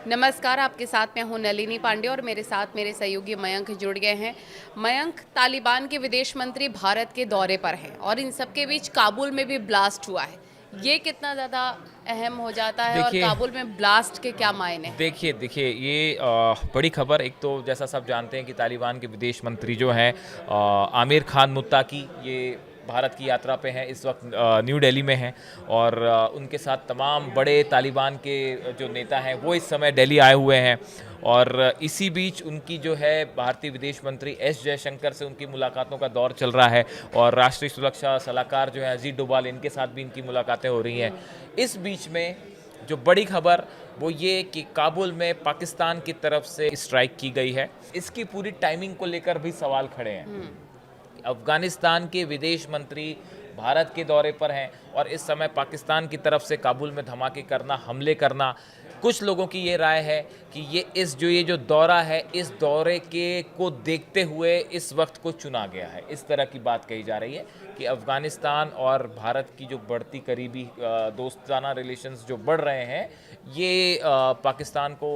नमस्कार, आपके साथ मैं हूं नलिनी पांडे और मेरे साथ मेरे सहयोगी मयंक जुड़ गए हैं। मयंक, तालिबान के विदेश मंत्री भारत के दौरे पर हैं और इन सब के बीच काबुल में भी ब्लास्ट हुआ है। ये कितना ज़्यादा अहम हो जाता है और देखिए काबुल में ब्लास्ट के क्या मायने हैं? देखिए देखिए ये बड़ी खबर। एक तो जैसा सब जानते हैं कि तालिबान के विदेश मंत्री जो हैं आमिर खान मुत्ताकी, ये भारत की यात्रा पे हैं इस वक्त, न्यू दिल्ली में हैं। और उनके साथ तमाम बड़े तालिबान के जो नेता हैं वो इस समय दिल्ली आए हुए हैं। और इसी बीच उनकी जो है भारतीय विदेश मंत्री एस जयशंकर से उनकी मुलाकातों का दौर चल रहा है। और राष्ट्रीय सुरक्षा सलाहकार जो है अजीत डोभाल, इनके साथ भी इनकी मुलाकातें हो रही हैं। इस बीच में जो बड़ी खबर वो ये कि काबुल में पाकिस्तान की तरफ से स्ट्राइक की गई है। इसकी पूरी टाइमिंग को लेकर भी सवाल खड़े हैं। अफगानिस्तान के विदेश मंत्री भारत के दौरे पर हैं और इस समय पाकिस्तान की तरफ से काबुल में धमाके करना, हमले करना, कुछ लोगों की ये राय है कि ये जो दौरा है, इस दौरे के को देखते हुए इस वक्त को चुना गया है। इस तरह की बात कही जा रही है कि अफगानिस्तान और भारत की जो बढ़ती करीबी दोस्ताना रिलेशंस जो बढ़ रहे हैं, ये पाकिस्तान को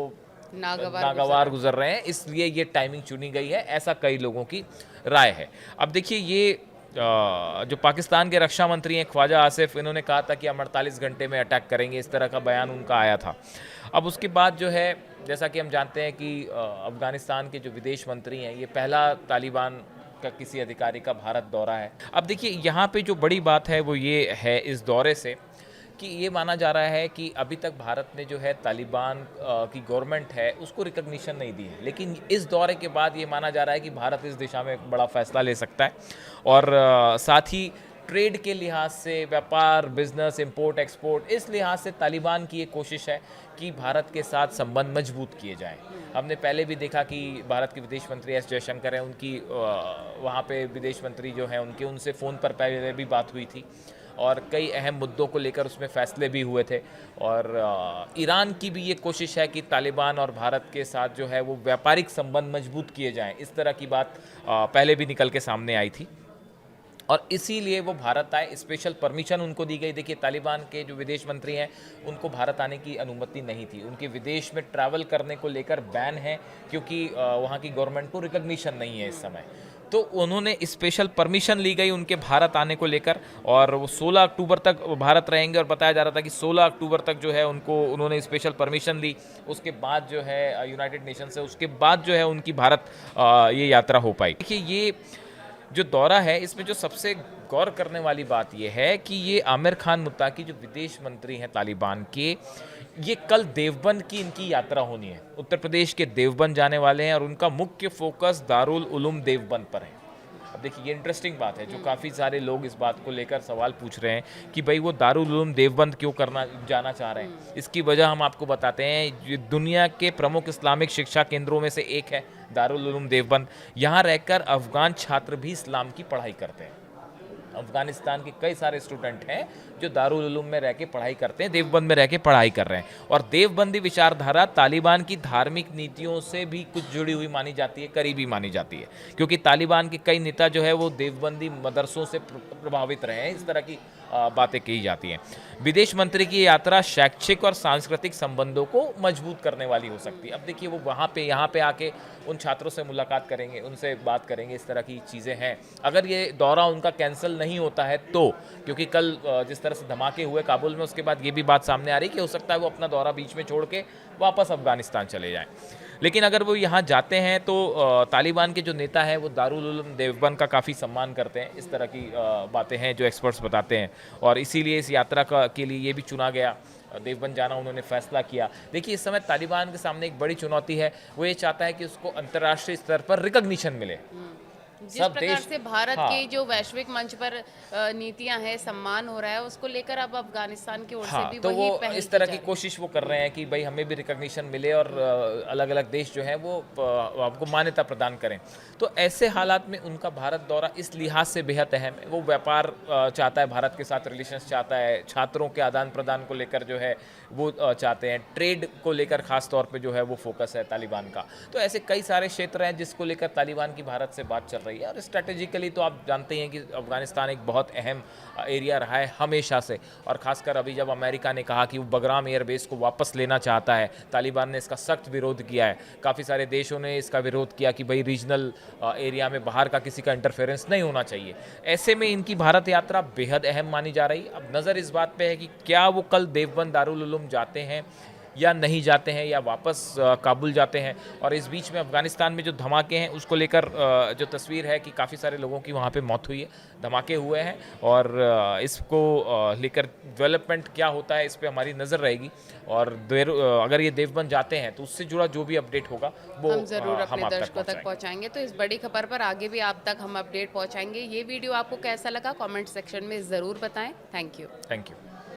नागवार गुजर रहे हैं, इसलिए ये टाइमिंग चुनी गई है, ऐसा कई लोगों की राय है। अब देखिए, ये जो पाकिस्तान के रक्षा मंत्री हैं ख्वाजा आसिफ, इन्होंने कहा था कि हम 48 घंटे में अटैक करेंगे, इस तरह का बयान उनका आया था। अब उसके बाद जो है, जैसा कि हम जानते हैं कि अफगानिस्तान के जो विदेश मंत्री हैं, ये पहला तालिबान का किसी अधिकारी का भारत दौरा है। अब देखिए, यहाँ पे जो बड़ी बात है वो ये है इस दौरे से कि ये माना जा रहा है कि अभी तक भारत ने जो है तालिबान की गवर्नमेंट है उसको रिकग्निशन नहीं दी है, लेकिन इस दौरे के बाद ये माना जा रहा है कि भारत इस दिशा में एक बड़ा फैसला ले सकता है। और साथ ही ट्रेड के लिहाज से, व्यापार, बिजनेस, इंपोर्ट एक्सपोर्ट, इस लिहाज से तालिबान की ये कोशिश है कि भारत के साथ संबंध मजबूत किए जाएं। हमने पहले भी देखा कि भारत के विदेश मंत्री एस जयशंकर हैं, उनकी वहाँ पे विदेश मंत्री जो हैं उनसे फ़ोन पर पहले भी बात हुई थी और कई अहम मुद्दों को लेकर उसमें फैसले भी हुए थे। और ईरान की भी ये कोशिश है कि तालिबान और भारत के साथ जो है वो व्यापारिक संबंध मजबूत किए जाएं, इस तरह की बात पहले भी निकल के सामने आई थी और इसीलिए वो भारत आए। स्पेशल परमिशन उनको दी गई। देखिए, तालिबान के जो विदेश मंत्री हैं उनको भारत आने की अनुमति नहीं थी, उनके विदेश में ट्रैवल करने को लेकर बैन है, क्योंकि वहाँ की गवर्नमेंट को रिकग्निशन नहीं है इस समय। तो उन्होंने स्पेशल परमिशन ली गई उनके भारत आने को लेकर और वो 16 अक्टूबर तक भारत रहेंगे। और बताया जा रहा था कि 16 अक्टूबर तक जो है उन्होंने स्पेशल परमिशन ली। उसके बाद जो है यूनाइटेड नेशन से, उसके बाद जो है उनकी भारत ये यात्रा हो पाई। देखिए, ये जो दौरा है इसमें जो सबसे गौर करने वाली बात यह है कि ये आमिर खान मुत्ताकी जो विदेश मंत्री हैं तालिबान के, ये कल देवबंद की इनकी यात्रा होनी है। उत्तर प्रदेश के देवबंद जाने वाले हैं और उनका मुख्य फोकस दारुल उलूम देवबंद पर है। अब देखिए, ये इंटरेस्टिंग बात है, जो काफ़ी सारे लोग इस बात को लेकर सवाल पूछ रहे हैं कि भाई वो दारुल उलूम देवबंद क्यों जाना चाह रहे हैं। इसकी वजह हम आपको बताते हैं। ये दुनिया के प्रमुख इस्लामिक शिक्षा केंद्रों में से एक है दारुल उलूम देवबंद। यहाँ रहकर अफगान छात्र भी इस्लाम की पढ़ाई करते हैं। अफगानिस्तान के कई सारे स्टूडेंट हैं जो दारुल उलूम में रह के पढ़ाई करते हैं, देवबंद में रह के पढ़ाई कर रहे हैं। और देवबंदी विचारधारा तालिबान की धार्मिक नीतियों से भी कुछ जुड़ी हुई मानी जाती है, करीबी मानी जाती है, क्योंकि तालिबान के कई नेता जो है वो देवबंदी मदरसों से प्रभावित रहे हैं। इस तरह की बातें कही जाती हैं। विदेश मंत्री की यात्रा शैक्षिक और सांस्कृतिक संबंधों को मजबूत करने वाली हो सकती है। अब देखिए, वो यहाँ पे आके उन छात्रों से मुलाकात करेंगे, उनसे बात करेंगे, इस तरह की चीज़ें हैं। अगर ये दौरा उनका कैंसिल नहीं होता है तो, क्योंकि कल जिस तरह से धमाके हुए काबुल में, उसके बाद ये भी बात सामने आ रही कि हो सकता है वो अपना दौरा बीच में छोड़ के वापस अफगानिस्तान चले जाएं। लेकिन अगर वो यहाँ जाते हैं तो तालिबान के जो नेता हैं वो दारुल उलूम देवबंद का काफ़ी सम्मान करते हैं। इस तरह की बातें हैं जो एक्सपर्ट्स बताते हैं और इसीलिए इस यात्रा के लिए ये भी चुना गया, देवबंद जाना उन्होंने फैसला किया। देखिए, इस समय तालिबान के सामने एक बड़ी चुनौती है, वो ये चाहता है कि उसको अंतर्राष्ट्रीय स्तर पर रिकग्निशन मिले। जिस सब प्रकार देश, से भारत हाँ, के जो वैश्विक मंच पर नीतियां हैं, सम्मान हो रहा है, उसको लेकर अब अफगानिस्तान की ओर से हाँ, भी तो वही वो पहल इस की तरह जा की रही कोशिश वो कर रहे हैं कि भाई हमें भी रिकग्निशन मिले और अलग अलग देश जो हैं वो आपको मान्यता प्रदान करें। तो ऐसे हालात में उनका भारत दौरा इस लिहाज से बेहद अहम है। वो व्यापार चाहता है, भारत के साथ रिलेशंस चाहता है, छात्रों के आदान प्रदान को लेकर जो है वो चाहते हैं, ट्रेड को लेकर खास तौर पे जो है वो फोकस है तालिबान का। तो ऐसे कई सारे क्षेत्र हैं जिसको लेकर तालिबान की भारत से बात चल रही रही है। और स्ट्रेटेजिकली तो आप जानते हैं कि अफगानिस्तान एक बहुत अहम एरिया रहा है हमेशा से, और ख़ासकर अभी जब अमेरिका ने कहा कि वो बगराम एयरबेस को वापस लेना चाहता है, तालिबान ने इसका सख्त विरोध किया है। काफ़ी सारे देशों ने इसका विरोध किया कि भाई रीजनल एरिया में बाहर का किसी का इंटरफेरेंस नहीं होना चाहिए। ऐसे में इनकी भारत यात्रा बेहद अहम मानी जा रही। अब नज़र इस बात पे है कि क्या वो कल देवबंद दारुल उलूम जाते हैं या नहीं जाते हैं, या वापस काबुल जाते हैं। और इस बीच में अफ़गानिस्तान में जो धमाके हैं उसको लेकर जो तस्वीर है कि काफ़ी सारे लोगों की वहाँ पे मौत हुई है, धमाके हुए हैं, और इसको लेकर डेवलपमेंट क्या होता है इस पे हमारी नज़र रहेगी। और अगर ये देवबंद जाते हैं तो उससे जुड़ा जो भी अपडेट होगा वो हम ज़रूर हम अपने आप तक दर्शकों तक पहुँचाएंगे। पहुंचाएंगे। तो इस बड़ी खबर पर आगे भी आप तक हम अपडेट पहुंचाएंगे। ये वीडियो आपको कैसा लगा कमेंट सेक्शन में ज़रूर बताएं। Thank you. Thank you.